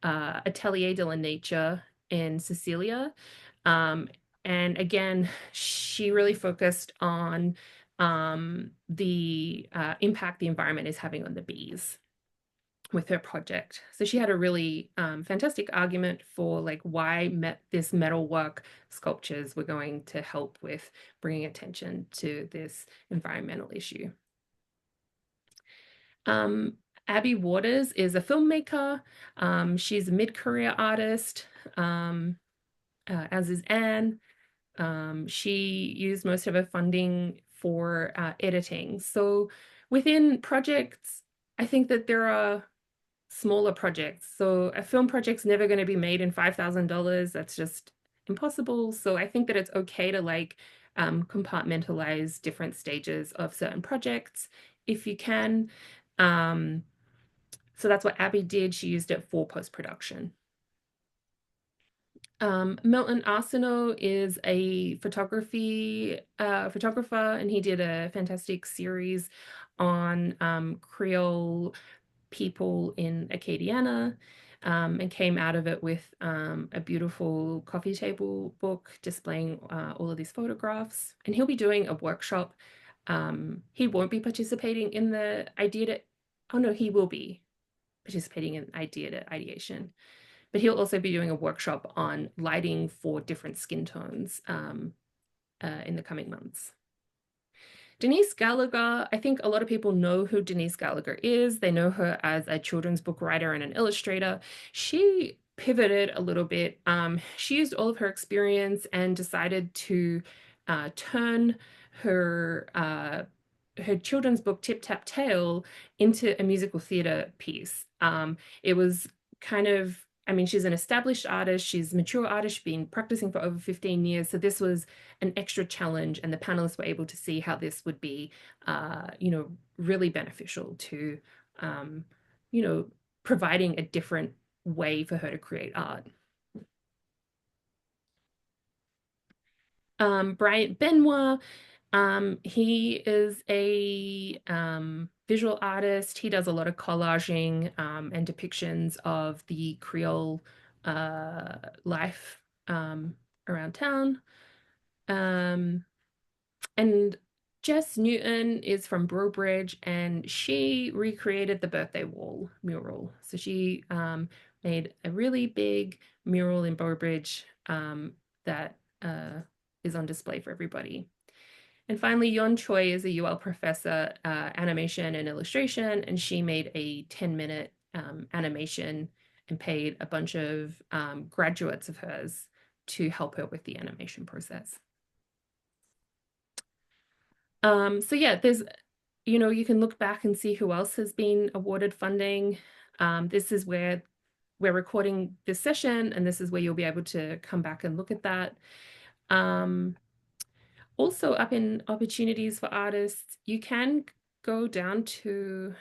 Atelier de la Nature in Sicilia. And again, she really focused on the impact the environment is having on the bees with her project. So she had a really fantastic argument for like why this metalwork sculptures were going to help with bringing attention to this environmental issue. Abby Waters is a filmmaker. She's a mid-career artist, as is Anne. She used most of her funding for editing. So within projects, I think that there are smaller projects. So a film project's never going to be made in $5,000. That's just impossible. So I think that it's okay to like compartmentalize different stages of certain projects if you can. So that's what Abby did. She used it for post-production. Milton Arsenault is a photographer, and he did a fantastic series on Creole people in Acadiana, and came out of it with a beautiful coffee table book displaying all of these photographs. And he'll be doing a workshop. He won't be participating in the oh no, he will be participating in ideation. But he'll also be doing a workshop on lighting for different skin tones in the coming months. Denise Gallagher, I think a lot of people know who Denise Gallagher is. They know her as a children's book writer and an illustrator. She pivoted a little bit. She used all of her experience and decided to turn her children's book Tip Tap Tail into a musical theater piece. It was kind of, I mean, she's an established artist. She's a mature artist. She's been practicing for over 15 years. So this was an extra challenge, and the panelists were able to see how this would be, really beneficial to, providing a different way for her to create art. Bryant Benoit, he is a visual artist. He does a lot of collaging and depictions of the Creole life around town. And Jess Newton is from Brobridge, and she recreated the birthday wall mural. So she made a really big mural in Brobridge that is on display for everybody. And finally, Yon Choi is a UL professor, animation and illustration, and she made a 10-minute animation and paid a bunch of graduates of hers to help her with the animation process. So yeah, there's, you can look back and see who else has been awarded funding. This is where we're recording this session, and this is where you'll be able to come back and look at that. Also up in opportunities for artists, you can go down to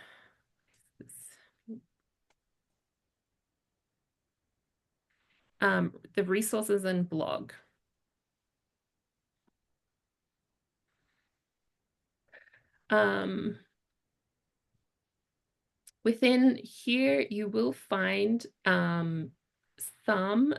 the resources and blog. Within here, you will find some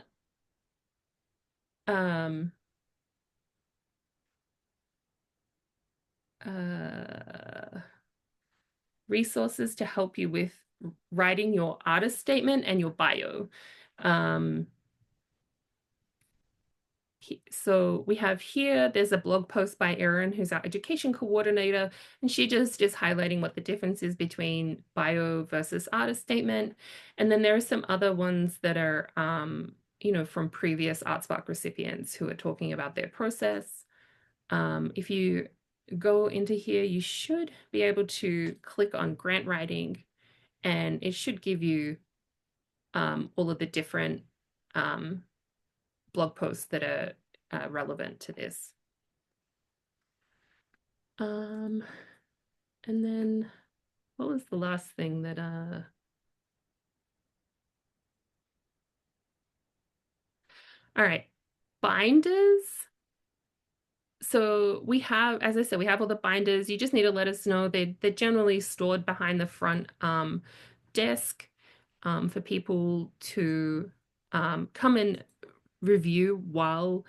resources to help you with writing your artist statement and your bio. So we have here, there's a blog post by Erin, who's our education coordinator, and she just is highlighting what the difference is between bio versus artist statement. And then there are some other ones that are, from previous ArtSpark recipients who are talking about their process. If you go into here, you should be able to click on grant writing, and it should give you all of the different blog posts that are relevant to this. And then what was the last thing that all right, binders. So we have, as I said, we have all the binders. You just need to let us know. They're generally stored behind the front desk for people to come and review while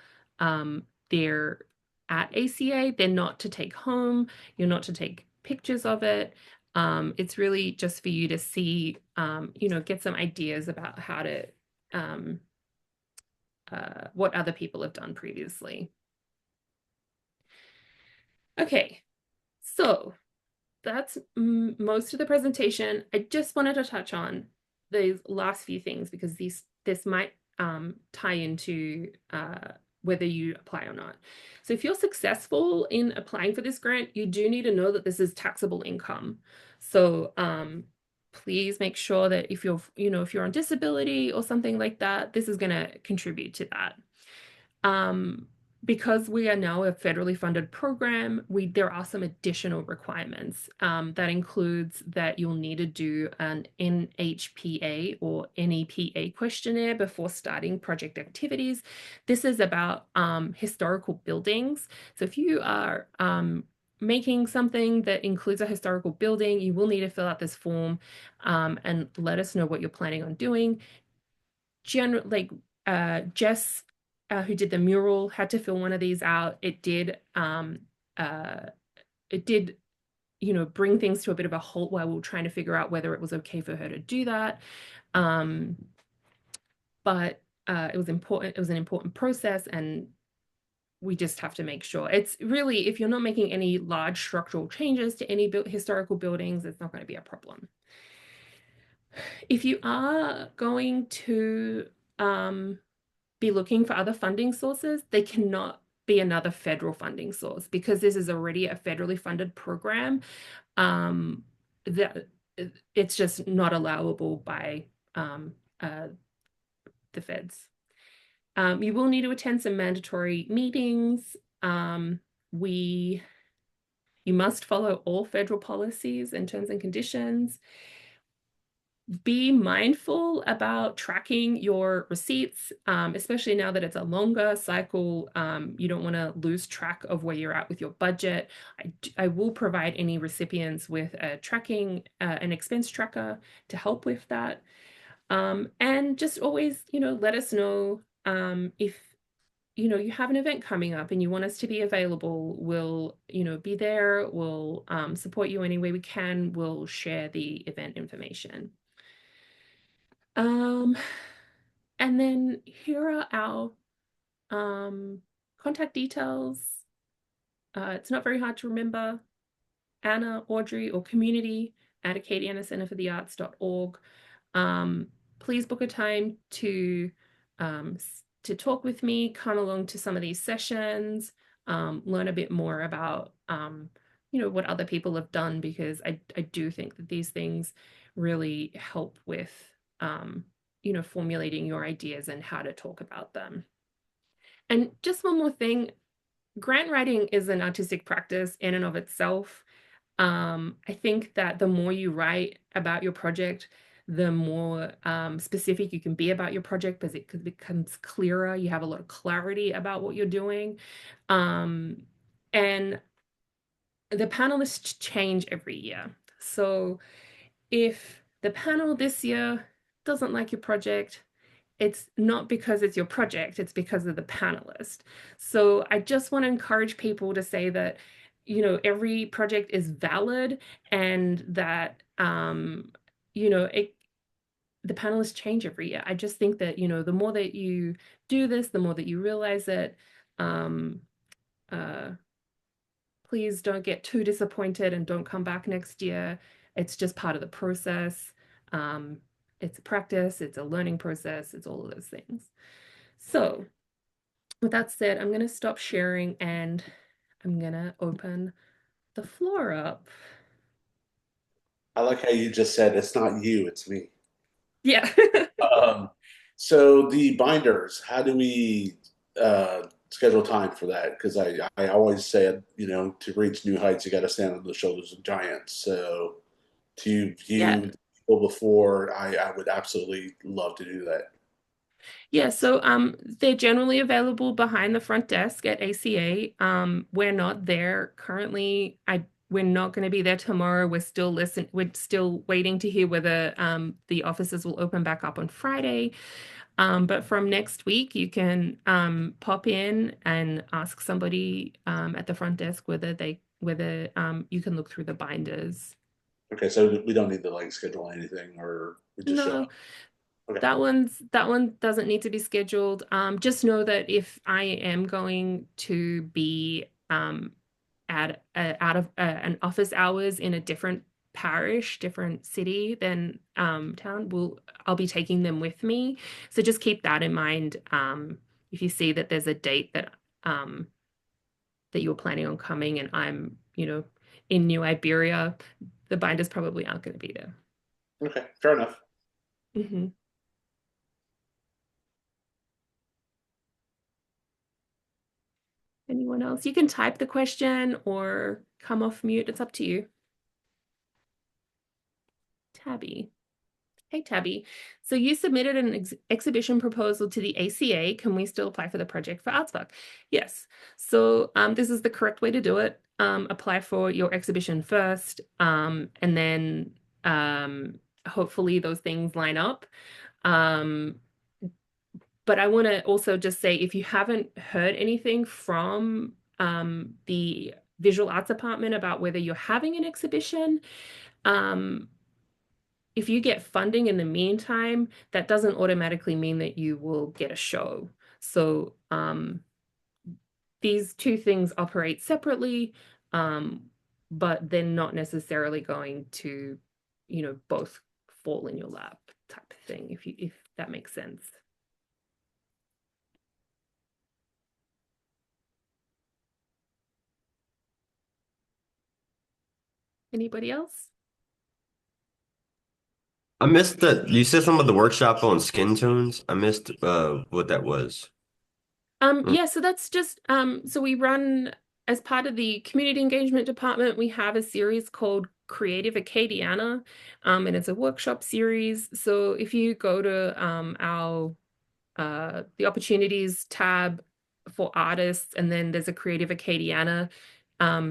they're at ACA. They're not to take home. You're not to take pictures of it. It's really just for you to see, get some ideas about how to, what other people have done previously. Okay, so that's most of the presentation. I just wanted to touch on these last few things because this might tie into whether you apply or not. So if you're successful in applying for this grant, you do need to know that this is taxable income. So please make sure that if you're on disability or something like that, this is going to contribute to that. Because we are now a federally funded program, there are some additional requirements. That includes that you'll need to do an NHPA or NEPA questionnaire before starting project activities. This is about historical buildings. So if you are making something that includes a historical building, you will need to fill out this form and let us know what you're planning on doing. Jess, who did the mural, had to fill one of these out. It did, bring things to a bit of a halt while we were trying to figure out whether it was okay for her to do that. But it was important. It was an important process, and we just have to make sure. It's really, if you're not making any large structural changes to any historical buildings, it's not going to be a problem. If you are going to be looking for other funding sources, they cannot be another federal funding source because this is already a federally funded program. That it's just not allowable by the feds. You will need to attend some mandatory meetings. You must follow all federal policies and terms and conditions. Be mindful about tracking your receipts, especially now that it's a longer cycle. You don't want to lose track of where you're at with your budget. I will provide any recipients with a tracking, an expense tracker to help with that. And just always, let us know if you have an event coming up and you want us to be available. We'll, be there. We'll support you any way we can. We'll share the event information. And then here are our contact details. It's not very hard to remember. Anna, Audrey, or community@acadianacenterforthearts.org. Please book a time to talk with me, come along to some of these sessions, learn a bit more about what other people have done, because I do think that these things really help with formulating your ideas and how to talk about them. And just one more thing, grant writing is an artistic practice in and of itself. I think that the more you write about your project, the more specific you can be about your project, because it becomes clearer. You have a lot of clarity about what you're doing. And the panelists change every year. So if the panel this year doesn't like your project, it's not because it's your project, it's because of the panelist. So I just want to encourage people to say that, every project is valid, and that, the panelists change every year. I just think that, the more that you do this, the more that you realize it. Please don't get too disappointed and don't come back next year. It's just part of the process. It's a practice, it's a learning process, it's all of those things. So with that said, I'm going to stop sharing and I'm going to open the floor up. I like how you just said it's not you, it's me. Yeah. So the binders, how do we schedule time for that? Because I always said, to reach new heights, you got to stand on the shoulders of giants. So to Yeah. view people before, I would absolutely love to do that. Yeah, so they're generally available behind the front desk at ACA. We're not there currently. We're not going to be there tomorrow. We're still waiting to hear whether the offices will open back up on Friday. But from next week, you can pop in and ask somebody at the front desk whether you can look through the binders. Okay, so we don't need to like schedule anything, or we just show No, up. Okay. that one doesn't need to be scheduled. Just know that if I am going to be at out of an office hours in a different parish, different city than town, I'll be taking them with me. So just keep that in mind. If you see that there's a date um that you're planning on coming and I'm, in New Iberia, the binders probably aren't going to be there. Okay, fair enough. Hmm. Anyone else? You can type the question or come off mute. It's up to you. Tabby. Hey, Tabby. So you submitted an exhibition proposal to the ACA. Can we still apply for the project for ArtSpark? Yes. So this is the correct way to do it. Apply for your exhibition first, and then hopefully those things line up. But I want to also just say, if you haven't heard anything from the visual arts department about whether you're having an exhibition, um, if you get funding in the meantime, that doesn't automatically mean that you will get a show. So these two things operate separately, but they're not necessarily going to, both fall in your lap type of thing, if that makes sense. Anybody else? I missed that you said some of the workshop on skin tones. I missed what that was. Mm. Yeah, so that's just so we run as part of the community engagement department, we have a series called Creative Acadiana, and it's a workshop series. So if you go to our the opportunities tab for artists, and then there's a Creative Acadiana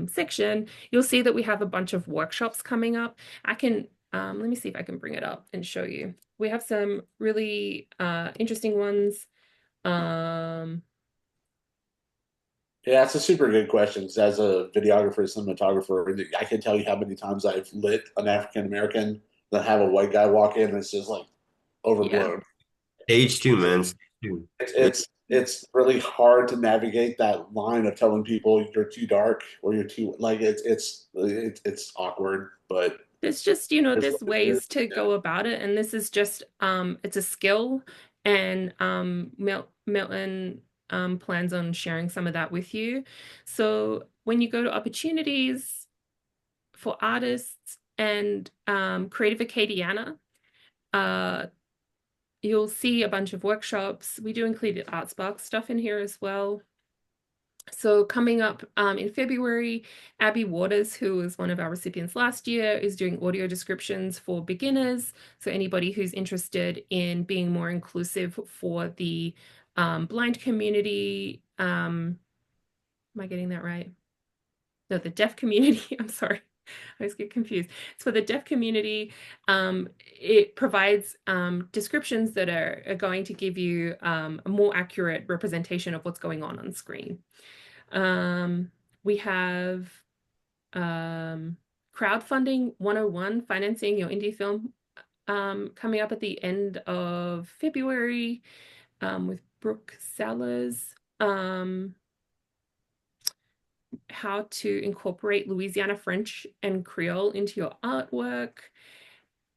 section, you'll see that we have a bunch of workshops coming up. I can let me see if I can bring it up and show you. We have some really interesting ones. Um, Yeah, that's a super good question. 'Cause as a videographer, cinematographer, I can tell you how many times I've lit an African American, then have a white guy walk in, and it's just like yeah. overblown. Stage two, man. Stage two. It's really hard to navigate that line of telling people you're too dark or you're too like it's awkward, but There's just, it's what there's it is. ways to Yeah. go about it, and this is just it's a skill, and Milton plans on sharing some of that with you. So when you go to opportunities for artists and Creative Acadiana, uh you'll see a bunch of workshops. We do include the ArtSpark stuff in here as well. So coming up in February, Abby Waters, who was one of our recipients last year, is doing audio descriptions for beginners. So anybody who's interested in being more inclusive for the blind community. Am I getting that right? No, the deaf community. I'm sorry. I always get confused. It's for the deaf community. It provides descriptions that are going to give you a more accurate representation of what's going on screen. We have crowdfunding 101, financing your indie film, coming up at the end of February, with Brooke Sellers. How to incorporate Louisiana French and Creole into your artwork.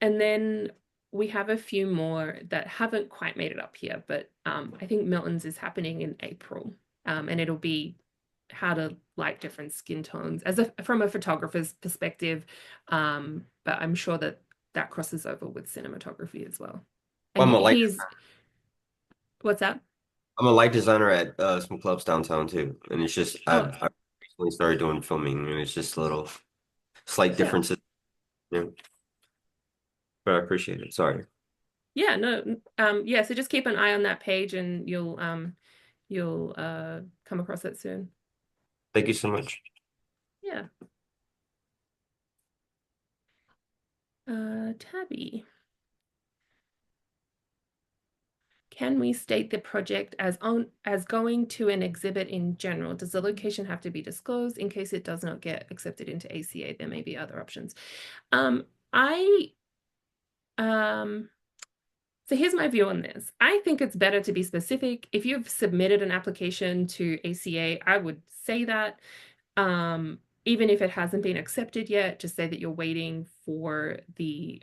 And then we have a few more that haven't quite made it up here, but I think Milton's is happening in April. And it'll be how to light different skin tones from a photographer's perspective. But I'm sure that that crosses over with cinematography as well. Well, And what's that? I'm a light designer at some clubs downtown too, and it's just Oh, I recently started doing filming, and it's just little slight yeah. differences. Yeah, but I appreciate it. Sorry. Yeah, no, yeah, so just keep an eye on that page and you'll come across it soon. Thank you so much. Yeah. Tabby. can we state the project as going to an exhibit in general? Does the location have to be disclosed in case it does not get accepted into ACA? There may be other options. I So here's my view on this. I think it's better to be specific. If you've submitted an application to ACA, I would say that. Even if it hasn't been accepted yet, just say that you're waiting for the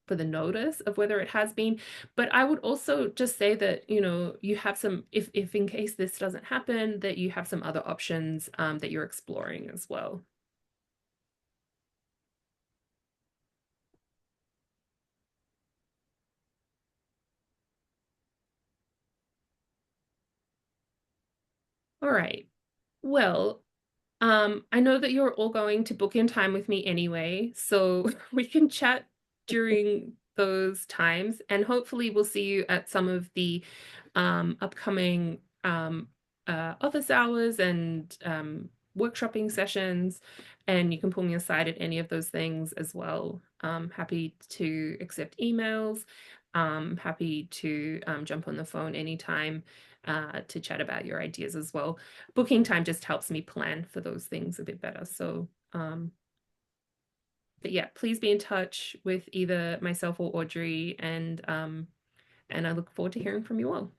notice of whether it has been. But I would also just say that, you know, you have some, if in case this doesn't happen, that you have some other options that you're exploring as well. All right. Well, I know that you're all going to book in time with me anyway, so we can chat during those times, and hopefully we'll see you at some of the upcoming office hours and workshopping sessions, and you can pull me aside at any of those things as well. Happy to accept emails, happy to jump on the phone anytime to chat about your ideas as well. Booking time just helps me plan for those things a bit better. So, but yeah, please be in touch with either myself or Audrey, and I look forward to hearing from you all.